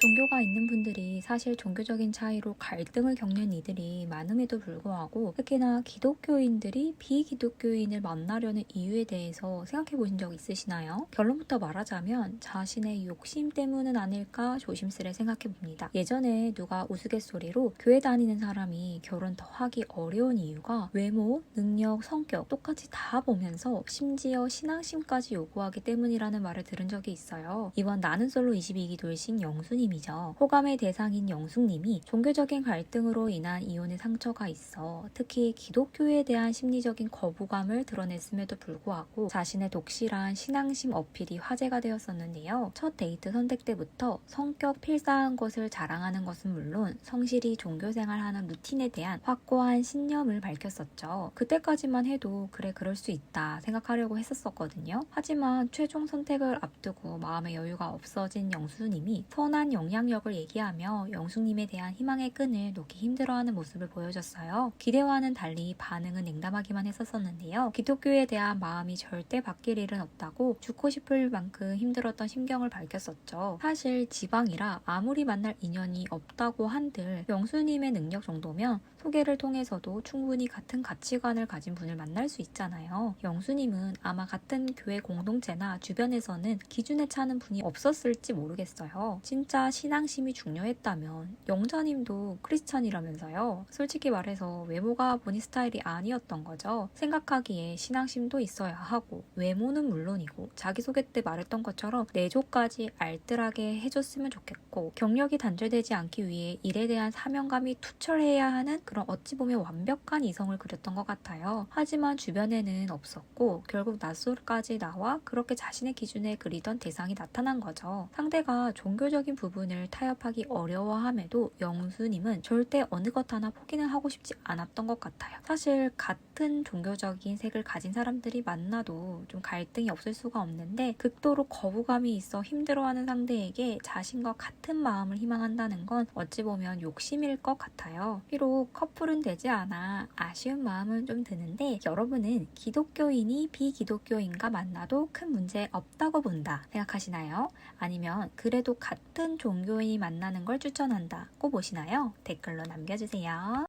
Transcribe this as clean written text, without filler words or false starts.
종교가 있는 분들이 사실 종교적인 차이로 갈등을 겪는 이들이 많음에도 불구하고 특히나 기독교인들이 비기독교인을 만나려는 이유에 대해서 생각해 보신 적 있으시나요? 결론부터 말하자면 자신의 욕심 때문은 아닐까 조심스레 생각해 봅니다. 예전에 누가 우스갯소리로 교회 다니는 사람이 결혼 더 하기 어려운 이유가 외모, 능력, 성격 똑같이 다 보면서 심지어 신앙심까지 요구하기 때문이라는 말을 들은 적이 있어요. 이번 나는 솔로 22기 돌싱 영수님 이죠. 호감의 대상인 영숙님이 종교적인 갈등으로 인한 이혼의 상처가 있어 특히 기독교에 대한 심리적인 거부감을 드러냈음에도 불구하고 자신의 독실한 신앙심 어필이 화제가 되었었는데요. 첫 데이트 선택 때부터 성격 필사한 것을 자랑하는 것은 물론 성실히 종교생활하는 루틴에 대한 확고한 신념을 밝혔었죠. 그때까지만 해도 그래 그럴 수 있다 생각하려고 했었거든요. 하지만 최종 선택을 앞두고 마음의 여유가 없어진 영수님이 선한 영향력을 얘기하며 영숙님에 대한 희망의 끈을 놓기 힘들어하는 모습을 보여줬어요. 기대와는 달리 반응은 냉담하기만 했었는데요. 기독교에 대한 마음이 절대 바뀔 일은 없다고 죽고 싶을 만큼 힘들었던 심경을 밝혔었죠. 사실 지방이라 아무리 만날 인연이 없다고 한들 영수님의 능력 정도면 소개를 통해서도 충분히 같은 가치관을 가진 분을 만날 수 있잖아요. 영수님은 아마 같은 교회 공동체나 주변에서는 기준에 차는 분이 없었을지 모르겠어요. 진짜 신앙심이 중요했다면 영자님도 크리스찬이라면서요. 솔직히 말해서 외모가 본인 스타일이 아니었던 거죠. 생각하기에 신앙심도 있어야 하고 외모는 물론이고 자기소개 때 말했던 것처럼 내조까지 알뜰하게 해줬으면 좋겠고 경력이 단절되지 않기 위해 일에 대한 사명감이 투철해야 하는 그런 어찌 보면 완벽한 이성을 그렸던 것 같아요. 하지만 주변에는 없었고 결국 낯설까지 나와 그렇게 자신의 기준에 그리던 대상이 나타난 거죠. 상대가 종교적인 부분을 타협하기 어려워함에도 영수님은 절대 어느 것 하나 포기는 하고 싶지 않았던 것 같아요. 사실 같은 종교적인 색을 가진 사람들이 만나도 좀 갈등이 없을 수가 없는데 극도로 거부감이 있어 힘들어하는 상대에게 자신과 같은 마음을 희망한다는 건 어찌 보면 욕심일 것 같아요. 비록 커플은 되지 않아 아쉬운 마음은 좀 드는데 여러분은 기독교인이 비기독교인과 만나도 큰 문제 없다고 본다 생각하시나요? 아니면 그래도 같은 종교인이 만나는 걸 추천한다고 보시나요? 댓글로 남겨주세요.